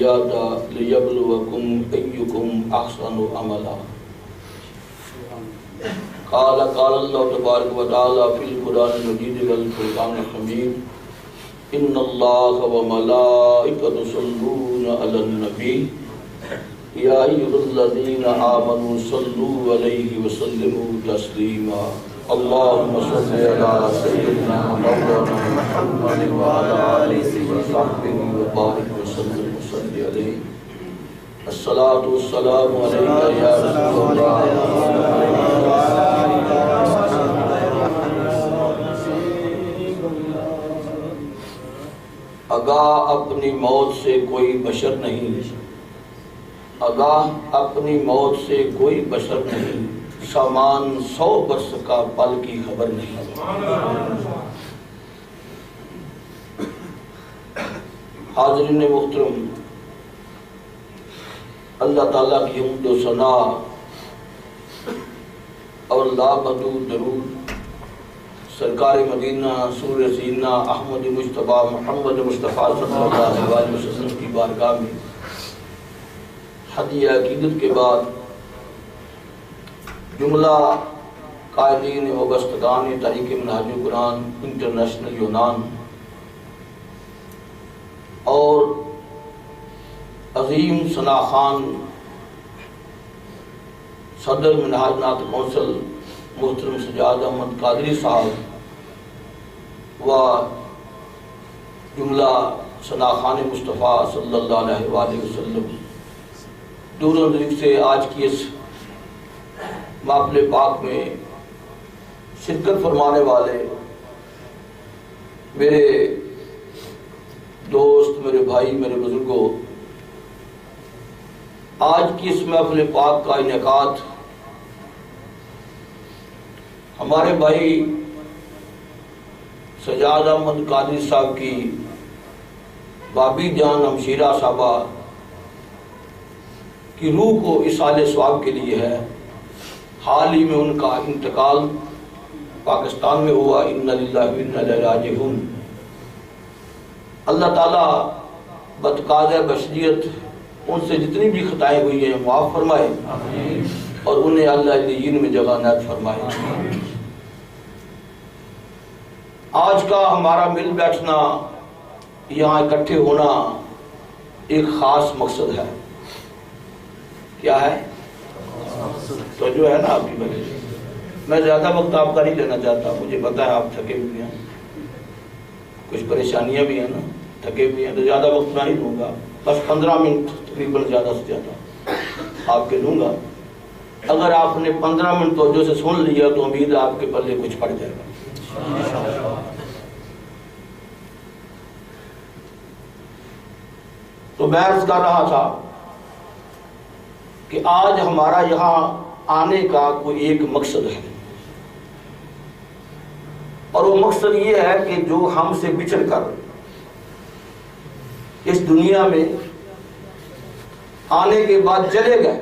زیادہ لیبلوکم ایکم احسن عملا۔ قال اللہ تبارک و تعالی فی القرآن المجید والفرقان الحمید ان اللہ وملائکۃہ یصلون علی النبی یا ایھا الذین آمنوا صلوا علیہ وسلموا تسلیما۔ اللہم صل علی سیدنا مولانا محمد وعلی آلہ وصحبہ وبارک وسلم وصلی علیہ۔ الصلاۃ والسلام علیک یا رسول اللہ۔ آگاہ اپنی موت سے کوئی بشر نہیں، آگاہ اپنی موت سے کوئی بشر نہیں، سامان 100 برس کا پل کی خبر نہیں۔ حاضرین محترم، اللہ تعالیٰ کی حمد و ثنا اور لامحدود درود سرکار مدینہ سور سینہ احمد مجتبیٰ محمد مصطفیٰ صلی اللہ علیہ وسلم کی بارگاہ میں ہدیہ عقیدت کے بعد جملہ قائدین و بستگان تحریک منہاج القرآن انٹرنیشنل یونان اور عظیم ثنا خان صدر منہاج نعت کونسل محترم سجاد احمد قادری صاحب و جملہ ثنا خان مصطفیٰ صلی اللہ علیہ وآلہ وسلم دور و دراز سے آج کی اس محفل پاک میں شرکت فرمانے والے میرے دوست، میرے بھائی، میرے بزرگوں، آج کی اس محفل پاک کا انعقاد ہمارے بھائی سجاد احمد قادری صاحب کی بابی جان ہمشیرہ صاحبہ کی روح کو اصالِ ثواب کے لیے ہے۔ حال ہی میں ان کا انتقال پاکستان میں ہوا، انا للہ و انا الیہ راجعون۔ اللہ تعالیٰ بتقاضۂ بشریت ان سے جتنی بھی خطائیں ہوئی ہیں معاف فرمائے اور انہیں اللہ علیین میں جگہ عنایت فرمائے۔ آج کا ہمارا مل بیٹھنا، یہاں اکٹھے ہونا ایک خاص مقصد ہے۔ کیا ہے؟ تو جو ہے نا آپ کی بھائی، میں زیادہ وقت آپ کا نہیں لینا چاہتا، مجھے پتا ہے آپ تھکے بھی ہیں، کچھ پریشانیاں بھی ہیں نا، تھکے بھی ہیں، تو زیادہ وقت میں نہیں لوں گا، بس 15 منٹ تقریباً زیادہ سے زیادہ آپ کے لوں گا۔ اگر آپ نے 15 منٹ توجہ سے سن لیا تو امید آپ کے پلے کچھ پڑ جائے گا۔ تو میں عرض کر رہا تھا کہ آج ہمارا یہاں آنے کا کوئی ایک مقصد ہے، اور وہ مقصد یہ ہے کہ جو ہم سے بچھڑ کر اس دنیا میں آنے کے بعد چلے گئے،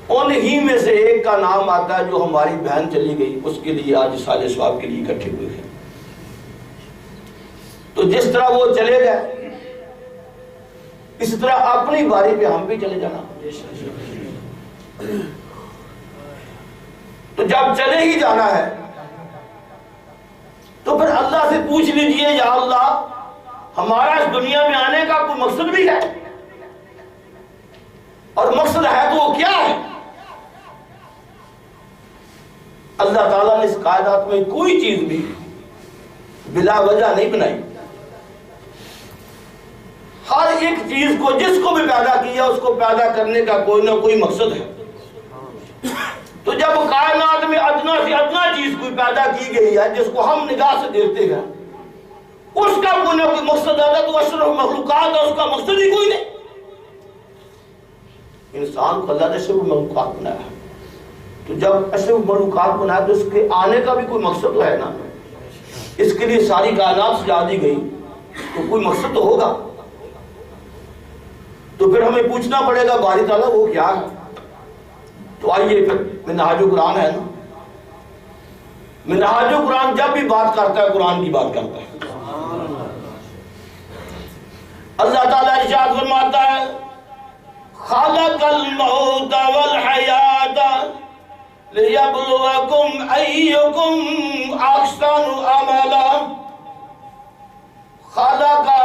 ان ہی میں سے ایک کا نام آتا ہے جو ہماری بہن چلی گئی، اس کے لیے آج اصالِ ثواب کے لیے اکٹھے ہوئے ہیں۔ تو جس طرح وہ چلے گئے اس طرح اپنی باری پہ ہم بھی چلے جانا۔ تو جب چلے ہی جانا ہے تو پھر اللہ سے پوچھ لیجئے، یا اللہ ہمارا اس دنیا میں آنے کا کوئی مقصد بھی ہے، اور مقصد ہے تو وہ کیا ہے؟ اللہ تعالیٰ نے اس کائنات میں کوئی چیز بھی بلا وجہ نہیں بنائی۔ ہر ایک چیز کو، جس کو بھی پیدا کیا، اس کو پیدا کرنے کا کوئی نہ کوئی مقصد ہے۔ تو جب کائنات میں ادنا سے ادنا چیز کوئی پیدا کی گئی ہے جس کو ہم نگاہ سے دیکھتے ہیں، اس کا کوئی نہ کوئی مقصد ہے، تو اشرف مخلوقات ہے، اس کا مقصد ہی کوئی نہیں۔ انسان کو اللہ نے اشرف مخلوقات بنایا ہے، تو جب اشرف مخلوقات بنایا تو اس کے آنے کا بھی کوئی مقصد تو ہے نا۔ اس کے لیے ساری کائنات سجا دی گئی تو کوئی مقصد تو ہوگا۔ تو پھر ہمیں پوچھنا پڑے گا باری تعالیٰ وہ کیا ہے؟ تو آئیے پھر منہاج القرآن ہے نا، منہاج القرآن جب بھی بات کرتا ہے قرآن کی بات کرتا ہے۔ اللہ تعالیٰ ارشاد فرماتا ہے خلق الموت والحیات لیبلوکم ایکم احسن عملا. خلقا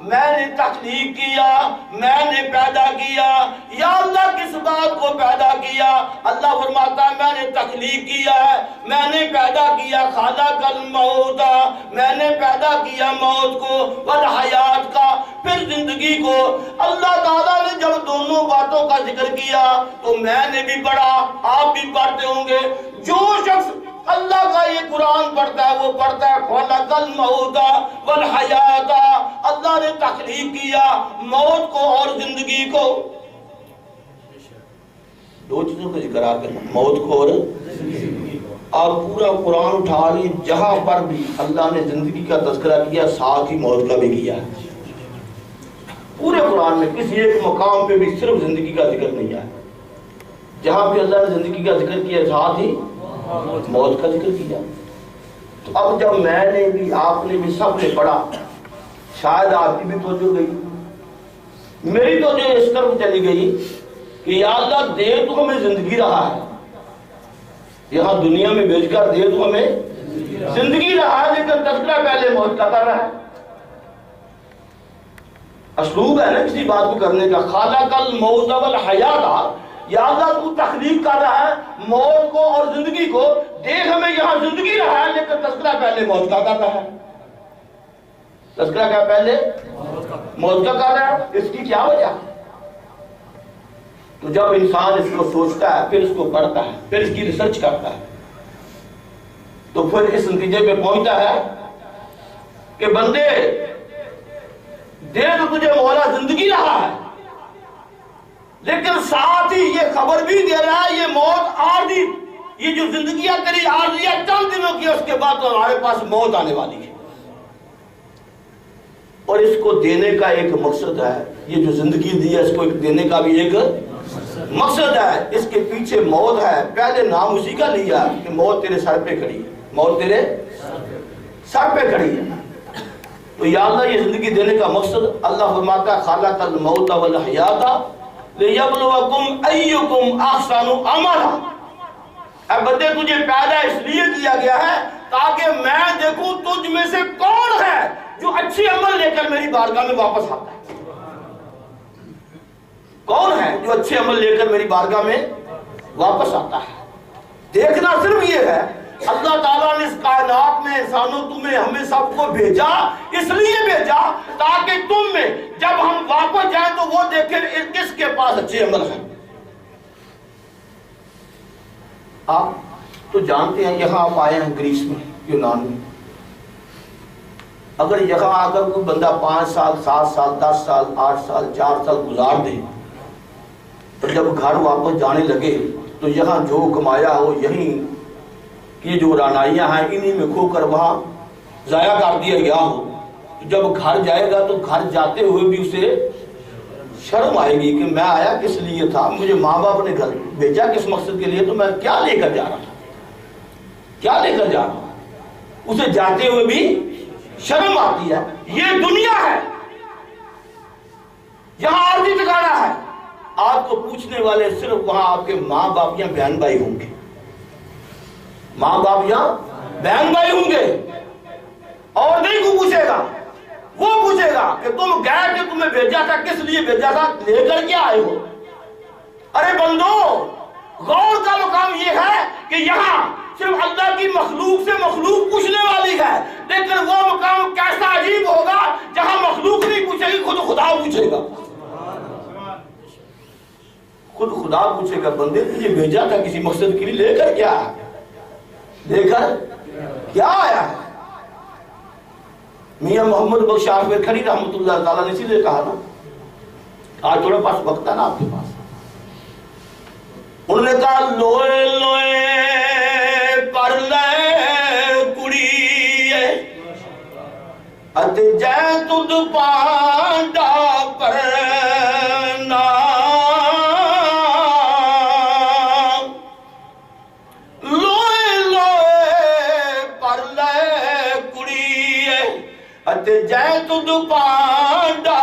میں نے تخلیق کیا، میں نے پیدا کیا. یا اللہ کس بات کو پیدا کیا؟ اللہ فرماتا ہے میں نے تخلیق کیا ہے، میں نے پیدا کیا. خلق الموت، میں نے پیدا کیا موت کو، والحیات کا، پھر زندگی کو. اللہ تعالیٰ نے جب دونوں باتوں کا ذکر کیا تو میں نے بھی پڑھا، آپ بھی پڑھتے ہوں گے. جو شخص اللہ کا یہ قرآن پڑھتا ہے وہ پڑھتا ہے خلق الموت والحیات. اللہ نے تخلیق کیا موت کو اور زندگی کو. دو چیزوں کا ذکر آ کر موت کو اور زندگی کو. اور پورا قرآن اٹھا لی، جہاں پر بھی اللہ نے زندگی کا تذکرہ کیا ساتھ ہی موت کا بھی کیا. پورے قرآن میں کسی ایک مقام پہ بھی صرف زندگی کا ذکر نہیں ہے. جہاں پہ اللہ نے زندگی کا ذکر کیا ساتھ ہی موت کا ذکر کیا. تو اب جب میں نے بھی، آپ نے بھی، سب نے پڑھا، شاید آپ کی بھی توجہ گئی، میری توجہ اس طرف چلی گئی کہ یا اللہ دے تو ہمیں زندگی رہا ہے، یہاں دنیا میں بھیج کر دے تو ہمیں زندگی رہا ہے، لیکن تذکرہ پہلے موت کا کر رہا ہے. اسلوب ہے نا کسی بات کو کرنے کا. خلق الموت والحیات، یا اللہ تو تخلیق کر رہا ہے موت کو اور زندگی کو، دیکھ ہمیں یہاں زندگی رہا ہے لیکن تذکرہ پہلے موت کا کر رہا ہے. تذکرہ کیا پہلے موت کا کر رہا ہے. اس کی کیا وجہ؟ تو جب انسان اس کو سوچتا ہے، پھر اس کو پڑھتا ہے، پھر اس کی ریسرچ کرتا ہے، تو پھر اس نتیجے پہ پہنچتا ہے کہ بندے دے تو تجھے مولا زندگی رہا ہے، لیکن ساتھ ہی یہ خبر بھی دے رہا ہے یہ موت عارضی، یہ جو زندگی ہے تیری عارضی ہے، چند دنوں کی، اس کے بعد تو ہمارے پاس موت آنے والی ہے. اور اس کو دینے کا ایک مقصد ہے، یہ جو زندگی دی ہے اس کو ایک دینے کا بھی ایک مقصد ہے. اس کے پیچھے موت ہے. پہلے نام اسی کا لیا کہ موت تیرے سر پہ کھڑی ہے، موت تیرے سر پہ کھڑی ہے. تو یا اللہ یہ زندگی دینے کا مقصد، اللہ فرماتا ہے خلق الموت والحیات لیبلوکم ایکم احسن عملا. اے بندے تجھے پیدا اس لیے کیا گیا ہے تاکہ میں دیکھوں تجھ میں سے کون ہے جو اچھے عمل لے کر میری بارگاہ میں واپس آتا ہے. کون ہے جو اچھے عمل لے کر میری بارگاہ میں واپس آتا ہے. دیکھنا صرف یہ ہے اللہ تعالیٰ نے اس کائنات میں انسانوں تمہیں ہمیں سب کو بھیجا، اس لیے بھیجا تاکہ تم میں جب ہم واپس جائیں تو وہ دیکھیں کس کے پاس اچھے عمل ہیں. آپ تو جانتے ہیں یہاں آپ آئے ہیں گریس میں، یونان میں. اگر یہاں آ کر کوئی بندہ 5 سال 7 سال 10 سال 8 سال 4 سال گزار دے، تو جب گھر واپس جانے لگے تو یہاں جو کمایا ہو یہیں کی جو رانائیاں ہیں انہی میں کھو کر وہاں ضائع کر دیا گیا ہو، تو جب گھر جائے گا تو گھر جاتے ہوئے بھی اسے شرم آئے گی کہ میں آیا کس لیے تھا، مجھے ماں باپ نے گھر بھیجا کس مقصد کے لیے، تو میں کیا لے کر جا رہا تھا، کیا لے کر جا رہا ہوں. اسے جاتے ہوئے بھی شرم آتی ہے. یہ دنیا ہے، یہاں عارضی ٹھکانا ہے. آپ کو پوچھنے والے صرف وہاں آپ کے ماں باپ یا بہن بھائی ہوں گے، ماں باپ یا بہن بھائی ہوں گے، اور نہیں کو پوچھے گا. وہ پوچھے گا کہ تم گئے کہ تمہیں بھیجا تھا کس لیے بھیجا تھا، لے کر کیا آئے ہو. ارے بندو، غور کا مقام یہ ہے کہ یہاں صرف اللہ کی مخلوق سے مخلوق پوچھنے والی ہے، لیکن وہ مقام کیسا عجیب ہوگا جہاں مخلوق نہیں پوچھے گی، خود خدا پوچھے گا. خود خدا پوچھے گا بندے تجھے بھیجا تھا کسی مقصد کے لیے، لے کر کیا ہے، لے کر کیا آیا ہے. میاں محمد بخش آفر کھڑی رحمت اللہ تعالیٰ نے اسی لیے کہا نا، آج تھوڑا پاس وقت ہے نا آپ کے پاس، انہوں نے کہا لوئے لوئے پر لے کڑی ات جے تد پانڈا کرنا، لوئے لوئے پر لے کڑی ات جے تد پانڈا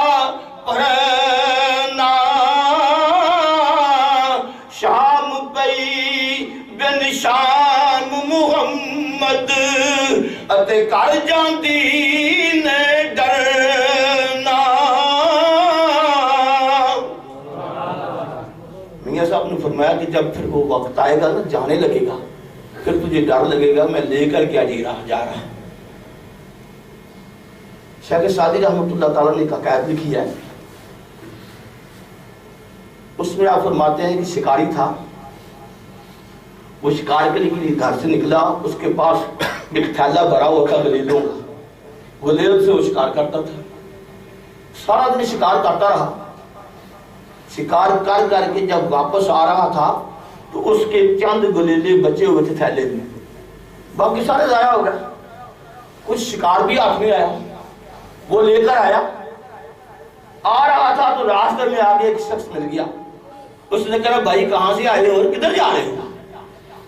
تے کر جاندی نے ڈرنا. میاں صاحب نے فرمایا کہ جب پھر وہ وقت آئے گا نا جانے لگے گا پھر تجھے ڈر لگے گا میں لے کر کیا جا رہا. شیخ سعدی رحمۃ اللہ تعالیٰ نے ایک حکایت لکھی ہے. اس میں آپ فرماتے ہیں کہ شکاری تھا, وہ شکار کے لیے گھر سے نکلا, اس کے پاس ایک تھیلا بھرا ہوا تھا گلیلوں کا, گلیل سے وہ شکار کرتا تھا. سارا دن شکار کرتا رہا. شکار کر کر کے جب واپس آ رہا تھا تو اس کے چند گلیلے بچے ہوئے تھے تھیلے میں, باقی سارے ضائع ہو گئے. کچھ شکار بھی ہاتھ میں آیا, وہ لے کر آیا. آ رہا تھا تو راستے میں آگے ایک شخص مل گیا. اس نے کہا بھائی کہاں سے آئے ہو اور کدھر جا رہے ہو؟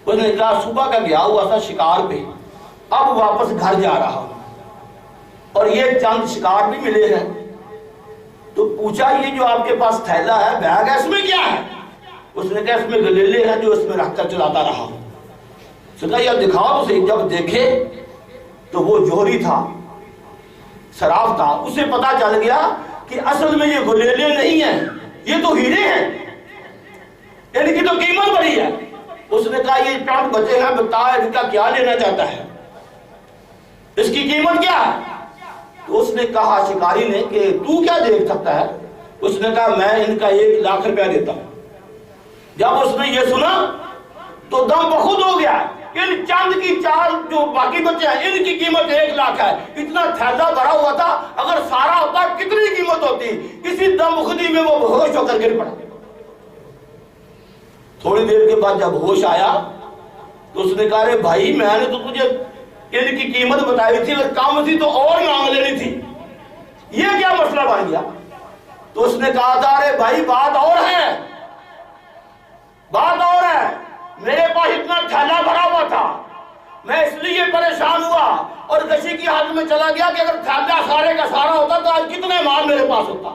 اس نے کہا صبح کا گیا ہوا تھا شکار پہ, اب واپس گھر جا رہا ہوں اور یہ چند شکار بھی ملے ہیں. تو پوچھا یہ جو آپ کے پاس تھیلا ہے بیگ ہے اس میں کیا ہے؟ اس نے کہا اس میں گلیلے ہیں جو اس میں رکھ کر چلاتا رہا ہوں. اس نے کہا یہ دکھاؤ تو صحیح. جب دیکھے تو وہ جوہری تھا, شراب تھا. اسے پتا چل گیا کہ اصل میں یہ گلیلے نہیں ہیں, یہ تو ہیرے ہیں, ان کی تو قیمت بڑی ہے. اس نے کہا یہ چند بچے ہیں, بتا ان کا کیا لینا چاہتا ہے, اس کی قیمت کیا ہے؟ تو اس نے کہا شکاری نے کہ تو کیا دیکھ سکتا ہے؟ اس نے کہا میں ان کا 1 لاکھ روپیہ دیتا ہوں. جب اس نے یہ سنا تو دم بخود ہو گیا. ان چاند کی 4 جو باقی بچے ہیں ان کی قیمت 1 لاکھ ہے. اتنا تھیلا بھرا ہوا تھا, اگر سارا ہوتا کتنی قیمت ہوتی. کسی دم بخودی میں وہ بے ہوش ہو کر گر پڑا. تھوڑی دیر کے بعد جب ہوش آیا تو اس نے کہا ارے بھائی میں نے تو تجھے ان کی قیمت بتائی تھی, اگر کام تھی تو اور مانگ لینی تھی, یہ کیا مسئلہ بن گیا؟ تو اس نے کہا تھا ارے بھائی بات اور ہے, بات اور ہے. میرے پاس اتنا تھیلا بھرا ہوا تھا, میں اس لیے پریشان ہوا اور کسی کی حالت میں چلا گیا کہ اگر تھیلا سارے کا سارا ہوتا تو آج کتنے مال میرے پاس ہوتا.